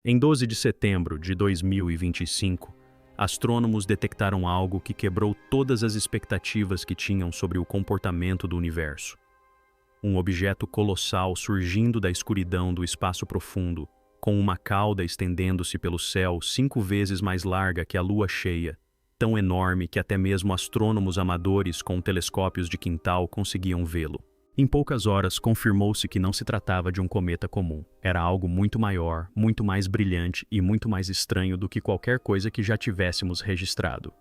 Em 12 de setembro de 2025, astrônomos detectaram algo que quebrou todas as expectativas que tinham sobre o comportamento do universo. Um objeto colossal surgindo da escuridão do espaço profundo, com uma cauda estendendo-se pelo céu 5 vezes mais larga que a lua cheia, tão enorme que até mesmo astrônomos amadores com telescópios de quintal conseguiam vê-lo. Em poucas horas, confirmou-se que não se tratava de um cometa comum. Era algo muito maior, muito mais brilhante e muito mais estranho do que qualquer coisa que já tivéssemos registrado.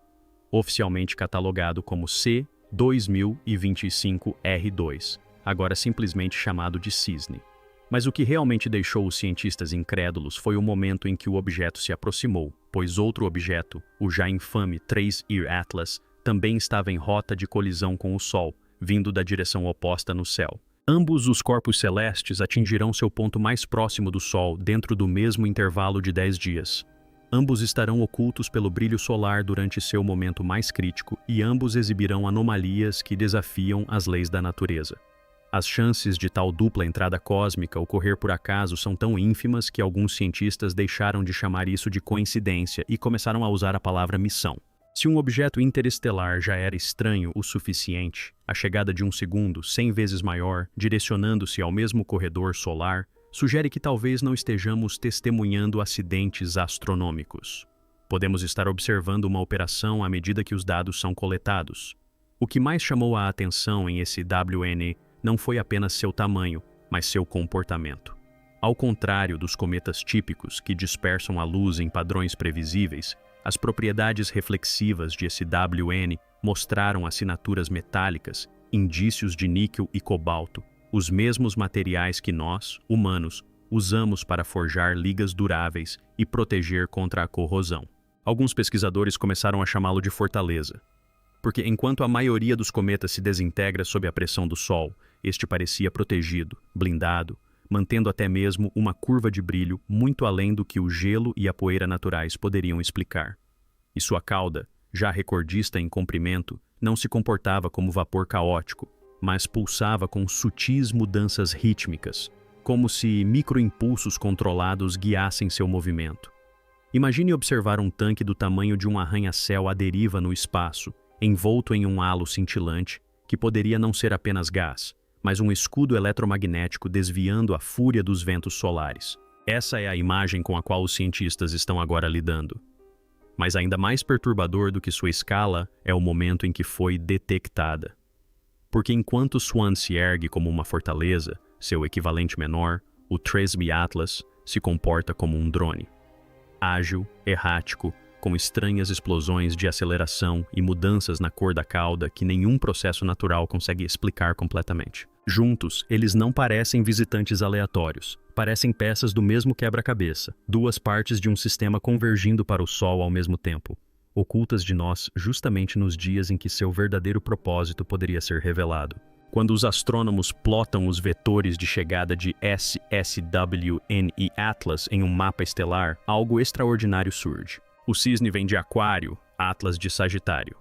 Oficialmente catalogado como C2025R2, agora simplesmente chamado de Cisne. Mas o que realmente deixou os cientistas incrédulos foi o momento em que o objeto se aproximou, pois outro objeto, o já infame 3-Ear Atlas, também estava em rota de colisão com o Sol, vindo da direção oposta no céu. Ambos os corpos celestes atingirão seu ponto mais próximo do Sol dentro do mesmo intervalo de 10 dias. Ambos estarão ocultos pelo brilho solar durante seu momento mais crítico e ambos exibirão anomalias que desafiam as leis da natureza. As chances de tal dupla entrada cósmica ocorrer por acaso são tão ínfimas que alguns cientistas deixaram de chamar isso de coincidência e começaram a usar a palavra missão. Se um objeto interestelar já era estranho o suficiente, a chegada de um segundo 100 vezes maior, direcionando-se ao mesmo corredor solar, sugere que talvez não estejamos testemunhando acidentes astronômicos. Podemos estar observando uma operação à medida que os dados são coletados. O que mais chamou a atenção em esse WN não foi apenas seu tamanho, mas seu comportamento. Ao contrário dos cometas típicos que dispersam a luz em padrões previsíveis, as propriedades reflexivas de esse WN mostraram assinaturas metálicas, indícios de níquel e cobalto, os mesmos materiais que nós, humanos, usamos para forjar ligas duráveis e proteger contra a corrosão. Alguns pesquisadores começaram a chamá-lo de fortaleza, porque enquanto a maioria dos cometas se desintegra sob a pressão do Sol, este parecia protegido, blindado, mantendo até mesmo uma curva de brilho muito além do que o gelo e a poeira naturais poderiam explicar. E sua cauda, já recordista em comprimento, não se comportava como vapor caótico, mas pulsava com sutis mudanças rítmicas, como se microimpulsos controlados guiassem seu movimento. Imagine observar um tanque do tamanho de um arranha-céu à deriva no espaço, envolto em um halo cintilante, que poderia não ser apenas gás, mas um escudo eletromagnético desviando a fúria dos ventos solares. Essa é a imagem com a qual os cientistas estão agora lidando. Mas ainda mais perturbador do que sua escala é o momento em que foi detectada. Porque enquanto Swan se ergue como uma fortaleza, seu equivalente menor, o 3-Ear Atlas, se comporta como um drone. Ágil, errático, com estranhas explosões de aceleração e mudanças na cor da cauda que nenhum processo natural consegue explicar completamente. Juntos, eles não parecem visitantes aleatórios, parecem peças do mesmo quebra-cabeça, duas partes de um sistema convergindo para o Sol ao mesmo tempo, ocultas de nós justamente nos dias em que seu verdadeiro propósito poderia ser revelado. Quando os astrônomos plotam os vetores de chegada de SSWN Atlas em um mapa estelar, algo extraordinário surge. O Cisne vem de Aquário, Atlas de Sagitário.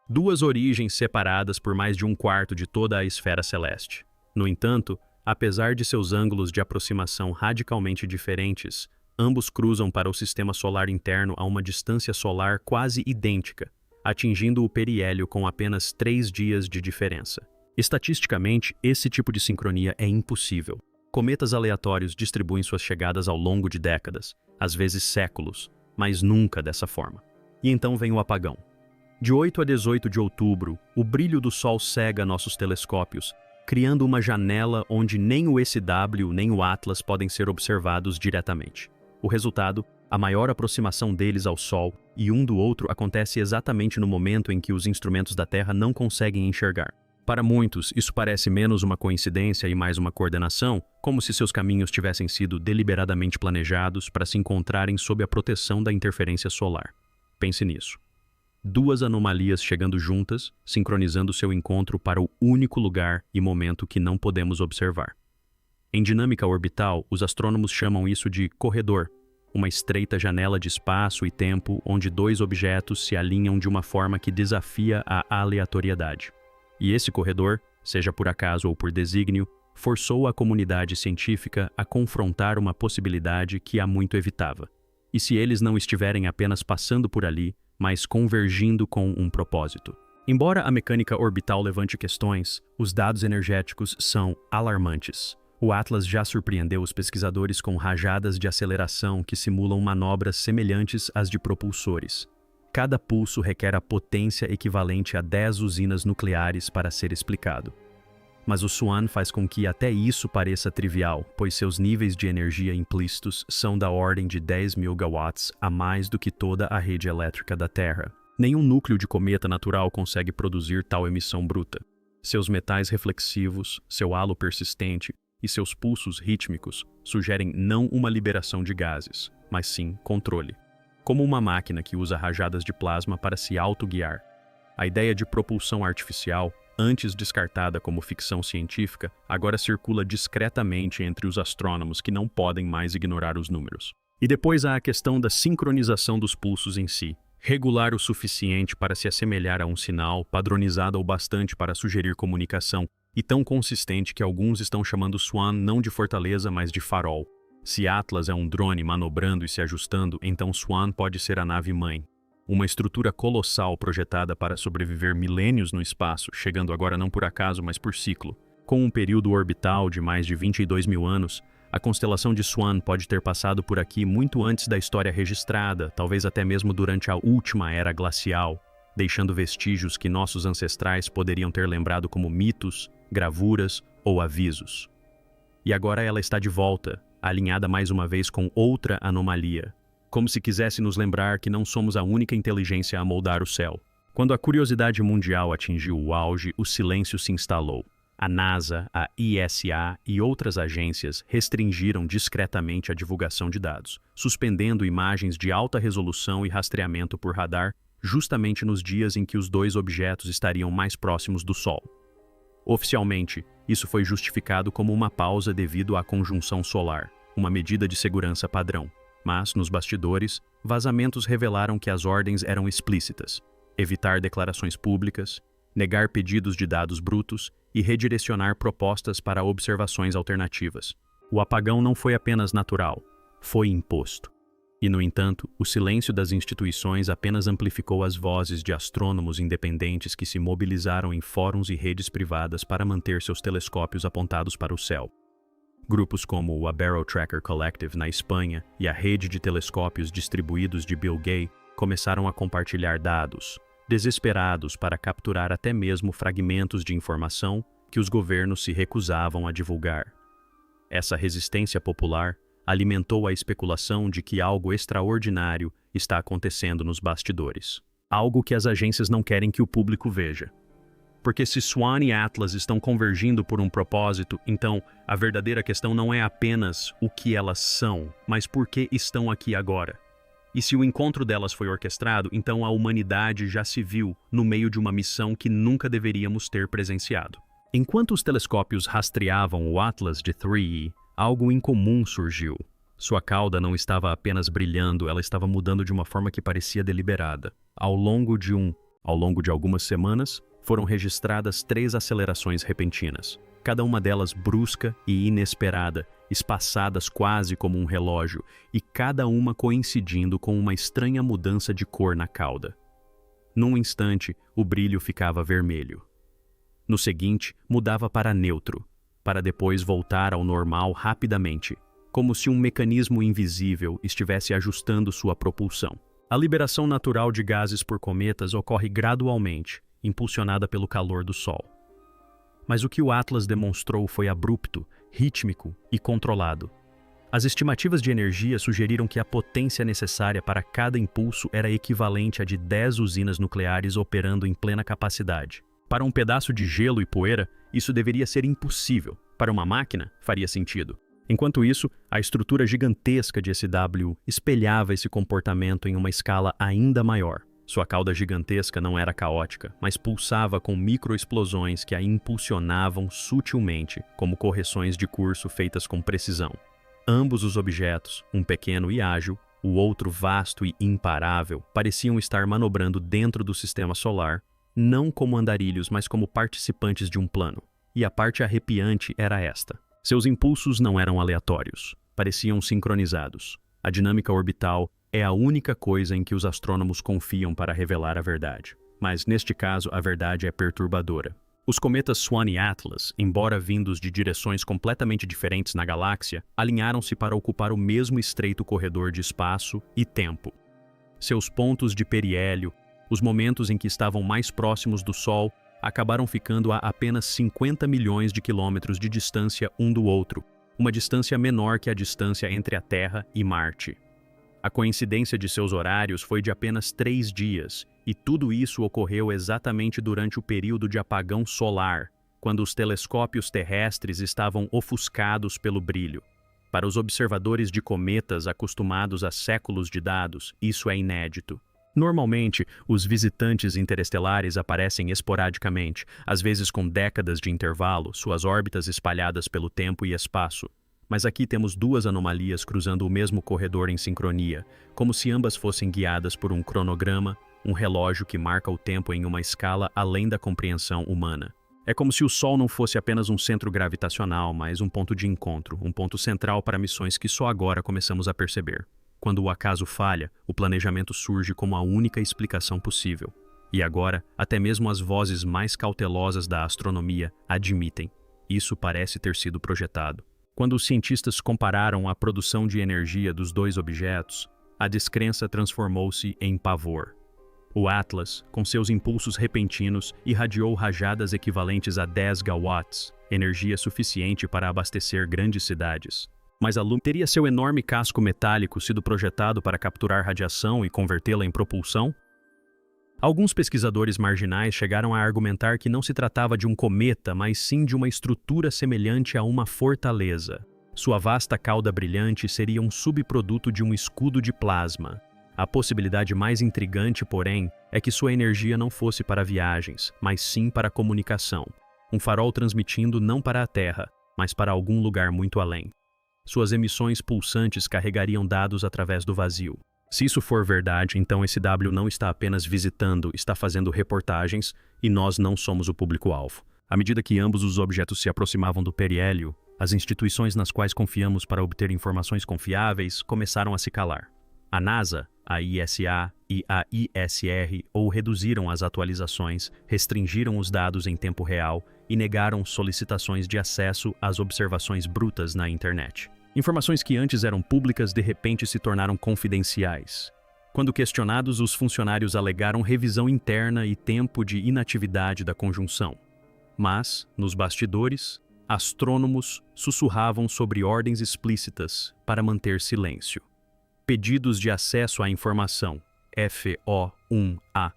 Duas origens separadas por mais de 1/4 de toda a esfera celeste. No entanto, apesar de seus ângulos de aproximação radicalmente diferentes, ambos cruzam para o sistema solar interno a uma distância solar quase idêntica, atingindo o periélio com apenas 3 dias de diferença. Estatisticamente, esse tipo de sincronia é impossível. Cometas aleatórios distribuem suas chegadas ao longo de décadas, às vezes séculos, mas nunca dessa forma. E então vem o apagão. De 8 a 18 de outubro, o brilho do Sol cega nossos telescópios, criando uma janela onde nem o SW nem o Atlas podem ser observados diretamente. O resultado, a maior aproximação deles ao Sol e um do outro acontece exatamente no momento em que os instrumentos da Terra não conseguem enxergar. Para muitos, isso parece menos uma coincidência e mais uma coordenação, como se seus caminhos tivessem sido deliberadamente planejados para se encontrarem sob a proteção da interferência solar. Pense nisso. Duas anomalias chegando juntas, sincronizando seu encontro para o único lugar e momento que não podemos observar. Em dinâmica orbital, os astrônomos chamam isso de corredor, uma estreita janela de espaço e tempo onde dois objetos se alinham de uma forma que desafia a aleatoriedade. E esse corredor, seja por acaso ou por desígnio, forçou a comunidade científica a confrontar uma possibilidade que há muito evitava. E se eles não estiverem apenas passando por ali, mas convergindo com um propósito? Embora a mecânica orbital levante questões, os dados energéticos são alarmantes. O Atlas já surpreendeu os pesquisadores com rajadas de aceleração que simulam manobras semelhantes às de propulsores. Cada pulso requer a potência equivalente a 10 usinas nucleares para ser explicado. Mas o Swan faz com que até isso pareça trivial, pois seus níveis de energia implícitos são da ordem de 10.000 gigawatts a mais do que toda a rede elétrica da Terra. Nenhum núcleo de cometa natural consegue produzir tal emissão bruta. Seus metais reflexivos, seu halo persistente e seus pulsos rítmicos sugerem não uma liberação de gases, mas sim controle. Como uma máquina que usa rajadas de plasma para se autoguiar. A ideia de propulsão artificial, antes descartada como ficção científica, agora circula discretamente entre os astrônomos que não podem mais ignorar os números. E depois há a questão da sincronização dos pulsos em si. Regular o suficiente para se assemelhar a um sinal, padronizada o bastante para sugerir comunicação, e tão consistente que alguns estão chamando Swan não de fortaleza, mas de farol. Se Atlas é um drone manobrando e se ajustando, então Swan pode ser a nave-mãe. Uma estrutura colossal projetada para sobreviver milênios no espaço, chegando agora não por acaso, mas por ciclo. Com um período orbital de mais de 22.000 anos, a constelação de Swan pode ter passado por aqui muito antes da história registrada, talvez até mesmo durante a última era glacial, deixando vestígios que nossos ancestrais poderiam ter lembrado como mitos, gravuras ou avisos. E agora ela está de volta, alinhada mais uma vez com outra anomalia, como se quisesse nos lembrar que não somos a única inteligência a moldar o céu. Quando a curiosidade mundial atingiu o auge, o silêncio se instalou. A NASA, a ESA e outras agências restringiram discretamente a divulgação de dados, suspendendo imagens de alta resolução e rastreamento por radar justamente nos dias em que os dois objetos estariam mais próximos do Sol. Oficialmente, isso foi justificado como uma pausa devido à conjunção solar, uma medida de segurança padrão. Mas, nos bastidores, vazamentos revelaram que as ordens eram explícitas: evitar declarações públicas, negar pedidos de dados brutos e redirecionar propostas para observações alternativas. O apagão não foi apenas natural, foi imposto. E, no entanto, o silêncio das instituições apenas amplificou as vozes de astrônomos independentes que se mobilizaram em fóruns e redes privadas para manter seus telescópios apontados para o céu. Grupos como o Barrow Tracker Collective na Espanha e a rede de telescópios distribuídos de Bill Gay começaram a compartilhar dados, desesperados para capturar até mesmo fragmentos de informação que os governos se recusavam a divulgar. Essa resistência popular alimentou a especulação de que algo extraordinário está acontecendo nos bastidores. Algo que as agências não querem que o público veja. Porque se Swan e Atlas estão convergindo por um propósito, então a verdadeira questão não é apenas o que elas são, mas por que estão aqui agora. E se o encontro delas foi orquestrado, então a humanidade já se viu no meio de uma missão que nunca deveríamos ter presenciado. Enquanto os telescópios rastreavam o Atlas de 3E, algo incomum surgiu. Sua cauda não estava apenas brilhando, ela estava mudando de uma forma que parecia deliberada. Ao longo de algumas semanas, foram registradas 3 acelerações repentinas, cada uma delas brusca e inesperada, espaçadas quase como um relógio, e cada uma coincidindo com uma estranha mudança de cor na cauda. Num instante, o brilho ficava vermelho. No seguinte, mudava para neutro, para depois voltar ao normal rapidamente, como se um mecanismo invisível estivesse ajustando sua propulsão. A liberação natural de gases por cometas ocorre gradualmente, impulsionada pelo calor do Sol. Mas o que o Atlas demonstrou foi abrupto, rítmico e controlado. As estimativas de energia sugeriram que a potência necessária para cada impulso era equivalente a de 10 usinas nucleares operando em plena capacidade. Para um pedaço de gelo e poeira, isso deveria ser impossível. Para uma máquina, faria sentido. Enquanto isso, a estrutura gigantesca de SW espelhava esse comportamento em uma escala ainda maior. Sua cauda gigantesca não era caótica, mas pulsava com microexplosões que a impulsionavam sutilmente, como correções de curso feitas com precisão. Ambos os objetos, um pequeno e ágil, o outro vasto e imparável, pareciam estar manobrando dentro do sistema solar, não como andarilhos, mas como participantes de um plano. E a parte arrepiante era esta. Seus impulsos não eram aleatórios, pareciam sincronizados. A dinâmica orbital é a única coisa em que os astrônomos confiam para revelar a verdade. Mas, neste caso, a verdade é perturbadora. Os cometas Swan e Atlas, embora vindos de direções completamente diferentes na galáxia, alinharam-se para ocupar o mesmo estreito corredor de espaço e tempo. Seus pontos de periélio, os momentos em que estavam mais próximos do Sol, acabaram ficando a apenas 50 milhões de quilômetros de distância um do outro, uma distância menor que a distância entre a Terra e Marte. A coincidência de seus horários foi de apenas 3 dias, e tudo isso ocorreu exatamente durante o período de apagão solar, quando os telescópios terrestres estavam ofuscados pelo brilho. Para os observadores de cometas acostumados a séculos de dados, isso é inédito. Normalmente, os visitantes interestelares aparecem esporadicamente, às vezes com décadas de intervalo, suas órbitas espalhadas pelo tempo e espaço. Mas aqui temos duas anomalias cruzando o mesmo corredor em sincronia, como se ambas fossem guiadas por um cronograma, um relógio que marca o tempo em uma escala além da compreensão humana. É como se o Sol não fosse apenas um centro gravitacional, mas um ponto de encontro, um ponto central para missões que só agora começamos a perceber. Quando o acaso falha, o planejamento surge como a única explicação possível. E agora, até mesmo as vozes mais cautelosas da astronomia admitem: isso parece ter sido projetado. Quando os cientistas compararam a produção de energia dos dois objetos, a descrença transformou-se em pavor. O Atlas, com seus impulsos repentinos, irradiou rajadas equivalentes a 10 gigawatts, energia suficiente para abastecer grandes cidades. Mas a luz teria seu enorme casco metálico sido projetado para capturar radiação e convertê-la em propulsão? Alguns pesquisadores marginais chegaram a argumentar que não se tratava de um cometa, mas sim de uma estrutura semelhante a uma fortaleza. Sua vasta cauda brilhante seria um subproduto de um escudo de plasma. A possibilidade mais intrigante, porém, é que sua energia não fosse para viagens, mas sim para comunicação. Um farol transmitindo não para a Terra, mas para algum lugar muito além. Suas emissões pulsantes carregariam dados através do vazio. Se isso for verdade, então esse W não está apenas visitando, está fazendo reportagens, e nós não somos o público-alvo. À medida que ambos os objetos se aproximavam do periélio, as instituições nas quais confiamos para obter informações confiáveis começaram a se calar. A NASA, a ISA e a ISR ou reduziram as atualizações, restringiram os dados em tempo real e negaram solicitações de acesso às observações brutas na internet. Informações que antes eram públicas de repente se tornaram confidenciais. Quando questionados, os funcionários alegaram revisão interna e tempo de inatividade da conjunção. Mas, nos bastidores, astrônomos sussurravam sobre ordens explícitas para manter silêncio. Pedidos de acesso à informação, FO1A,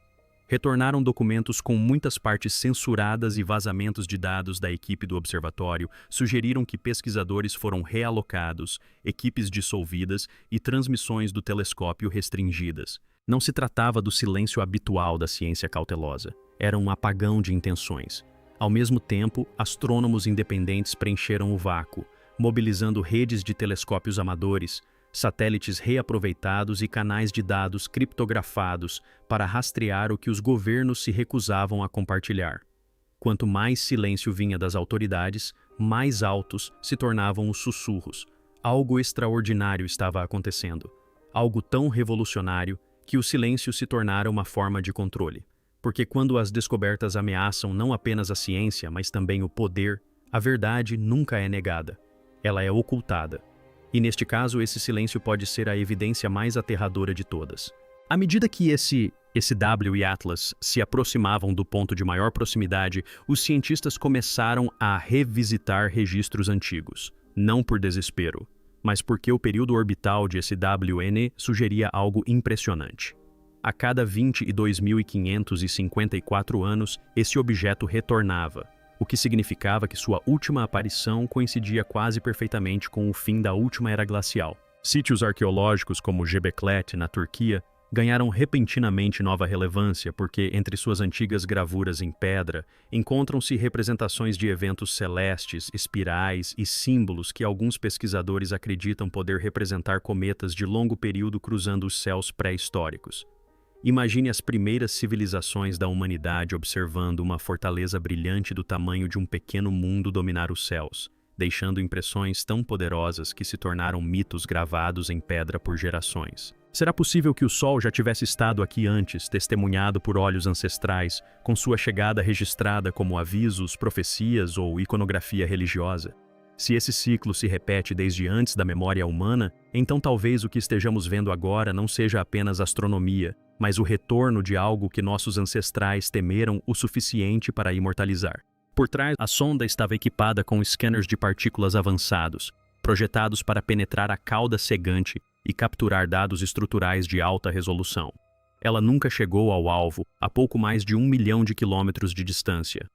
retornaram documentos com muitas partes censuradas e vazamentos de dados da equipe do observatório sugeriram que pesquisadores foram realocados, equipes dissolvidas e transmissões do telescópio restringidas. Não se tratava do silêncio habitual da ciência cautelosa. Era um apagão de intenções. Ao mesmo tempo, astrônomos independentes preencheram o vácuo, mobilizando redes de telescópios amadores, satélites reaproveitados e canais de dados criptografados para rastrear o que os governos se recusavam a compartilhar. Quanto mais silêncio vinha das autoridades, mais altos se tornavam os sussurros. Algo extraordinário estava acontecendo. Algo tão revolucionário que o silêncio se tornara uma forma de controle. Porque quando as descobertas ameaçam não apenas a ciência, mas também o poder, a verdade nunca é negada. Ela é ocultada. E neste caso, esse silêncio pode ser a evidência mais aterradora de todas. À medida que esse W e Atlas se aproximavam do ponto de maior proximidade, os cientistas começaram a revisitar registros antigos. Não por desespero, mas porque o período orbital de SWN sugeria algo impressionante. A cada 22.554 anos, esse objeto retornava, o que significava que sua última aparição coincidia quase perfeitamente com o fim da última era glacial. Sítios arqueológicos como Göbekli, na Turquia, ganharam repentinamente nova relevância porque, entre suas antigas gravuras em pedra, encontram-se representações de eventos celestes, espirais e símbolos que alguns pesquisadores acreditam poder representar cometas de longo período cruzando os céus pré-históricos. Imagine as primeiras civilizações da humanidade observando uma fortaleza brilhante do tamanho de um pequeno mundo dominar os céus, deixando impressões tão poderosas que se tornaram mitos gravados em pedra por gerações. Será possível que o Sol já tivesse estado aqui antes, testemunhado por olhos ancestrais, com sua chegada registrada como avisos, profecias ou iconografia religiosa? Se esse ciclo se repete desde antes da memória humana, então talvez o que estejamos vendo agora não seja apenas astronomia, mas o retorno de algo que nossos ancestrais temeram o suficiente para imortalizar. Por trás, a sonda estava equipada com scanners de partículas avançados, projetados para penetrar a cauda cegante e capturar dados estruturais de alta resolução. Ela nunca chegou ao alvo, a pouco mais de 1 milhão de quilômetros de distância.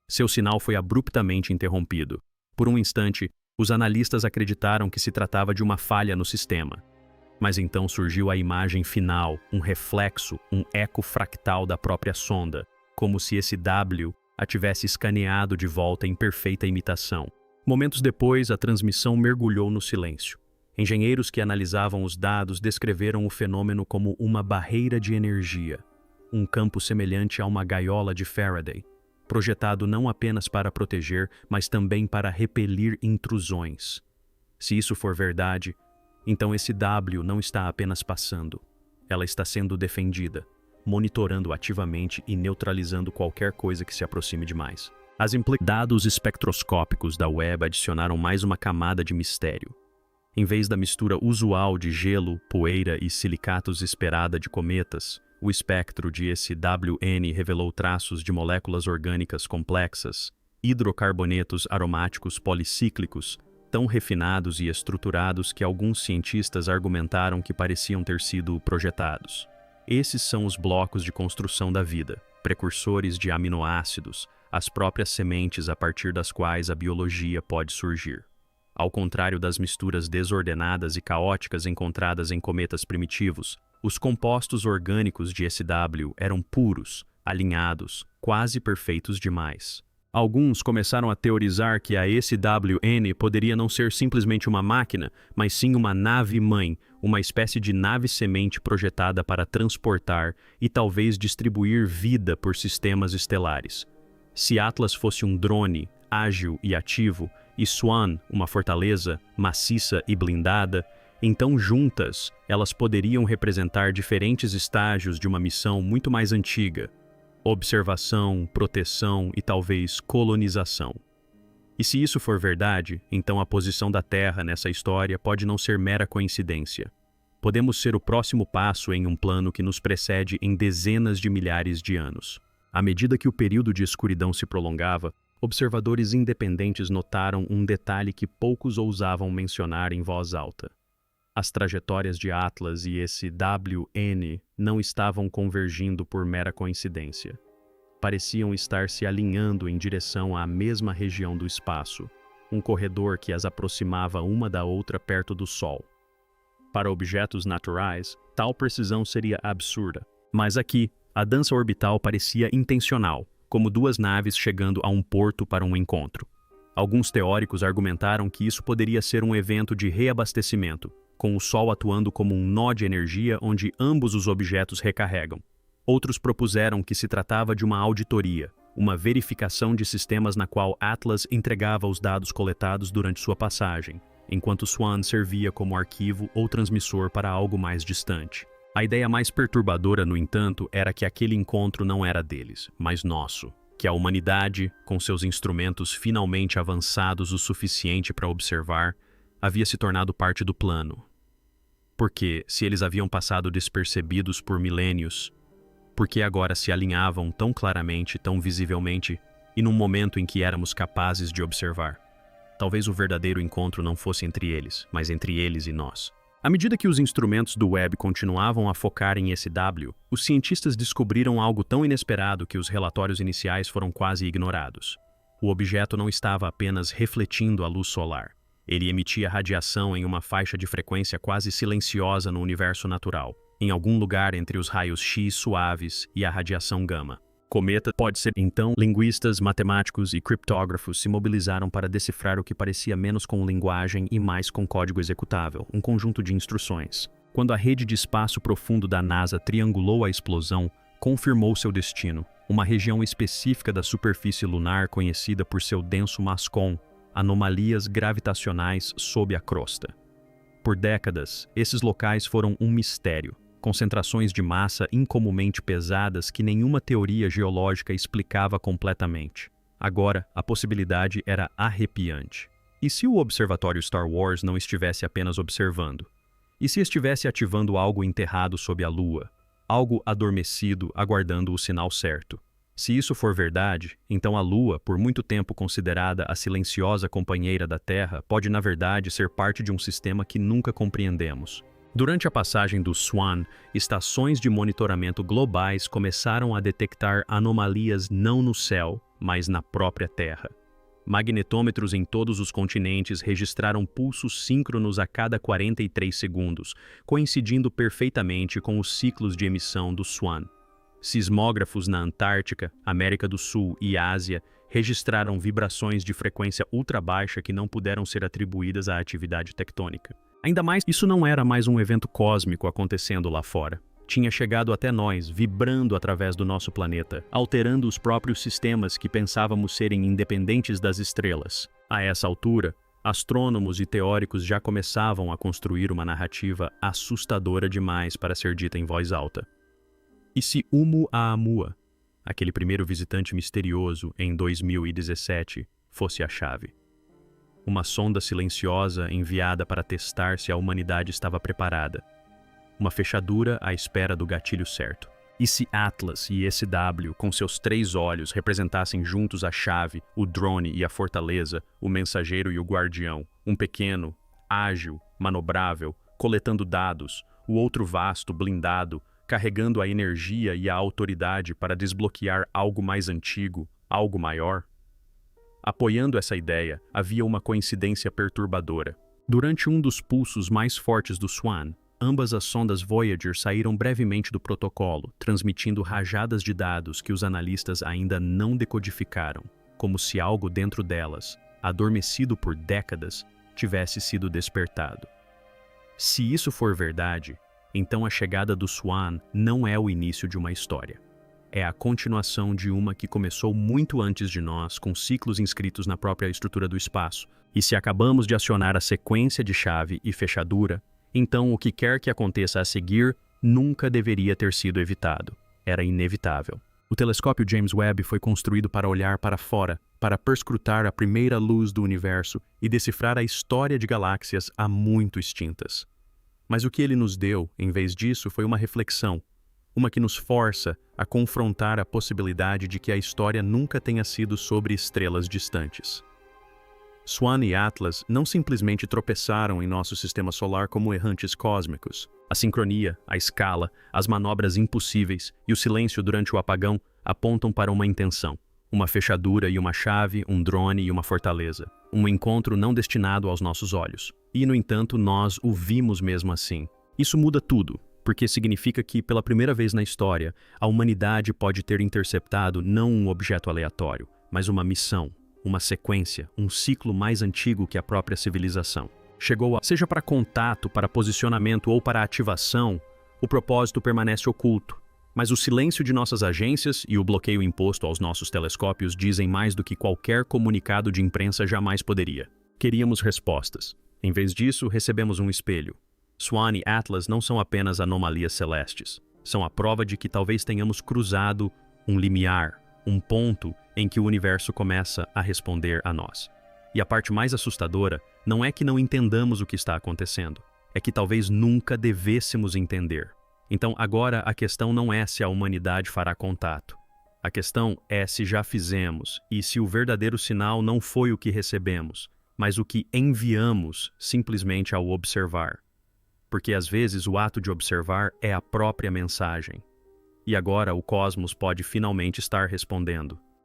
Seu sinal foi abruptamente interrompido. Por um instante, os analistas acreditaram que se tratava de uma falha no sistema. Mas então surgiu a imagem final, um reflexo, um eco fractal da própria sonda, como se esse W a tivesse escaneado de volta em perfeita imitação. Momentos depois, a transmissão mergulhou no silêncio. Engenheiros que analisavam os dados descreveram o fenômeno como uma barreira de energia, um campo semelhante a uma gaiola de Faraday, projetado não apenas para proteger, mas também para repelir intrusões. Se isso for verdade, então esse W não está apenas passando. Ela está sendo defendida, monitorando ativamente e neutralizando qualquer coisa que se aproxime demais. Dados espectroscópicos da Webb adicionaram mais uma camada de mistério. Em vez da mistura usual de gelo, poeira e silicatos esperada de cometas, o espectro de SWN revelou traços de moléculas orgânicas complexas, hidrocarbonetos aromáticos policíclicos, tão refinados e estruturados que alguns cientistas argumentaram que pareciam ter sido projetados. Esses são os blocos de construção da vida, precursores de aminoácidos, as próprias sementes a partir das quais a biologia pode surgir. Ao contrário das misturas desordenadas e caóticas encontradas em cometas primitivos, os compostos orgânicos de SW eram puros, alinhados, quase perfeitos demais. Alguns começaram a teorizar que a SWN poderia não ser simplesmente uma máquina, mas sim uma nave-mãe, uma espécie de nave-semente projetada para transportar e talvez distribuir vida por sistemas estelares. Se Atlas fosse um drone, ágil e ativo, e Swan, uma fortaleza, maciça e blindada, então juntas, elas poderiam representar diferentes estágios de uma missão muito mais antiga: observação, proteção e talvez colonização. E se isso for verdade, então a posição da Terra nessa história pode não ser mera coincidência. Podemos ser o próximo passo em um plano que nos precede em dezenas de milhares de anos. À medida que o período de escuridão se prolongava, observadores independentes notaram um detalhe que poucos ousavam mencionar em voz alta. As trajetórias de Atlas e esse WN não estavam convergindo por mera coincidência. Pareciam estar se alinhando em direção à mesma região do espaço, um corredor que as aproximava uma da outra perto do Sol. Para objetos naturais, tal precisão seria absurda. Mas aqui, a dança orbital parecia intencional, como duas naves chegando a um porto para um encontro. Alguns teóricos argumentaram que isso poderia ser um evento de reabastecimento, com o Sol atuando como um nó de energia onde ambos os objetos recarregam. Outros propuseram que se tratava de uma auditoria, uma verificação de sistemas na qual Atlas entregava os dados coletados durante sua passagem, enquanto Swan servia como arquivo ou transmissor para algo mais distante. A ideia mais perturbadora, no entanto, era que aquele encontro não era deles, mas nosso, que a humanidade, com seus instrumentos finalmente avançados o suficiente para observar, havia se tornado parte do plano. Porque, se eles haviam passado despercebidos por milênios, por que agora se alinhavam tão claramente, tão visivelmente, e num momento em que éramos capazes de observar? Talvez o verdadeiro encontro não fosse entre eles, mas entre eles e nós. À medida que os instrumentos do Webb continuavam a focar em SW, os cientistas descobriram algo tão inesperado que os relatórios iniciais foram quase ignorados. O objeto não estava apenas refletindo a luz solar. Ele emitia radiação em uma faixa de frequência quase silenciosa no universo natural, em algum lugar entre os raios X suaves e a radiação gama. Cometa pode ser, então, linguistas, matemáticos e criptógrafos se mobilizaram para decifrar o que parecia menos com linguagem e mais com código executável, um conjunto de instruções. Quando a rede de espaço profundo da NASA triangulou a explosão, confirmou seu destino, uma região específica da superfície lunar conhecida por seu denso MASCOM, anomalias gravitacionais sob a crosta. Por décadas, esses locais foram um mistério, concentrações de massa incomumente pesadas que nenhuma teoria geológica explicava completamente. Agora, a possibilidade era arrepiante. E se o Observatório Star Wars não estivesse apenas observando? E se estivesse ativando algo enterrado sob a Lua? Algo adormecido, aguardando o sinal certo? Se isso for verdade, então a Lua, por muito tempo considerada a silenciosa companheira da Terra, pode na verdade ser parte de um sistema que nunca compreendemos. Durante a passagem do SWAN, estações de monitoramento globais começaram a detectar anomalias não no céu, mas na própria Terra. Magnetômetros em todos os continentes registraram pulsos síncronos a cada 43 segundos, coincidindo perfeitamente com os ciclos de emissão do SWAN. Sismógrafos na Antártica, América do Sul e Ásia registraram vibrações de frequência ultrabaixa que não puderam ser atribuídas à atividade tectônica. Ainda mais, isso não era mais um evento cósmico acontecendo lá fora. Tinha chegado até nós, vibrando através do nosso planeta, alterando os próprios sistemas que pensávamos serem independentes das estrelas. A essa altura, astrônomos e teóricos já começavam a construir uma narrativa assustadora demais para ser dita em voz alta. E se Oumuamua, aquele primeiro visitante misterioso em 2017, fosse a chave? Uma sonda silenciosa enviada para testar se a humanidade estava preparada. Uma fechadura à espera do gatilho certo. E se Atlas e SW, com seus 3 olhos, representassem juntos a chave, o drone e a fortaleza, o mensageiro e o guardião, um pequeno, ágil, manobrável, coletando dados, o outro vasto, blindado, carregando a energia e a autoridade para desbloquear algo mais antigo, algo maior? Apoiando essa ideia, havia uma coincidência perturbadora. Durante um dos pulsos mais fortes do SWAN, ambas as sondas Voyager saíram brevemente do protocolo, transmitindo rajadas de dados que os analistas ainda não decodificaram, como se algo dentro delas, adormecido por décadas, tivesse sido despertado. Se isso for verdade, então a chegada do SWAN não é o início de uma história. É a continuação de uma que começou muito antes de nós, com ciclos inscritos na própria estrutura do espaço. E se acabamos de acionar a sequência de chave e fechadura, então o que quer que aconteça a seguir nunca deveria ter sido evitado. Era inevitável. O telescópio James Webb foi construído para olhar para fora, para perscrutar a primeira luz do universo e decifrar a história de galáxias há muito extintas. Mas o que ele nos deu, em vez disso, foi uma reflexão, uma que nos força a confrontar a possibilidade de que a história nunca tenha sido sobre estrelas distantes. SWAN e Atlas não simplesmente tropeçaram em nosso sistema solar como errantes cósmicos. A sincronia, a escala, as manobras impossíveis e o silêncio durante o apagão apontam para uma intenção. Uma fechadura e uma chave, um drone e uma fortaleza. Um encontro não destinado aos nossos olhos. E, no entanto, nós o vimos mesmo assim. Isso muda tudo, porque significa que, pela primeira vez na história, a humanidade pode ter interceptado não um objeto aleatório, mas uma missão, uma sequência, um ciclo mais antigo que a própria civilização. Seja para contato, para posicionamento ou para ativação, o propósito permanece oculto. Mas o silêncio de nossas agências e o bloqueio imposto aos nossos telescópios dizem mais do que qualquer comunicado de imprensa jamais poderia. Queríamos respostas. Em vez disso, recebemos um espelho. SWAN e Atlas não são apenas anomalias celestes. São a prova de que talvez tenhamos cruzado um limiar, um ponto em que o universo começa a responder a nós. E a parte mais assustadora não é que não entendamos o que está acontecendo, é que talvez nunca devêssemos entender. Então agora a questão não é se a humanidade fará contato. A questão é se já fizemos e se o verdadeiro sinal não foi o que recebemos, mas o que enviamos simplesmente ao observar. Porque às vezes o ato de observar é a própria mensagem. E agora o cosmos pode finalmente estar respondendo.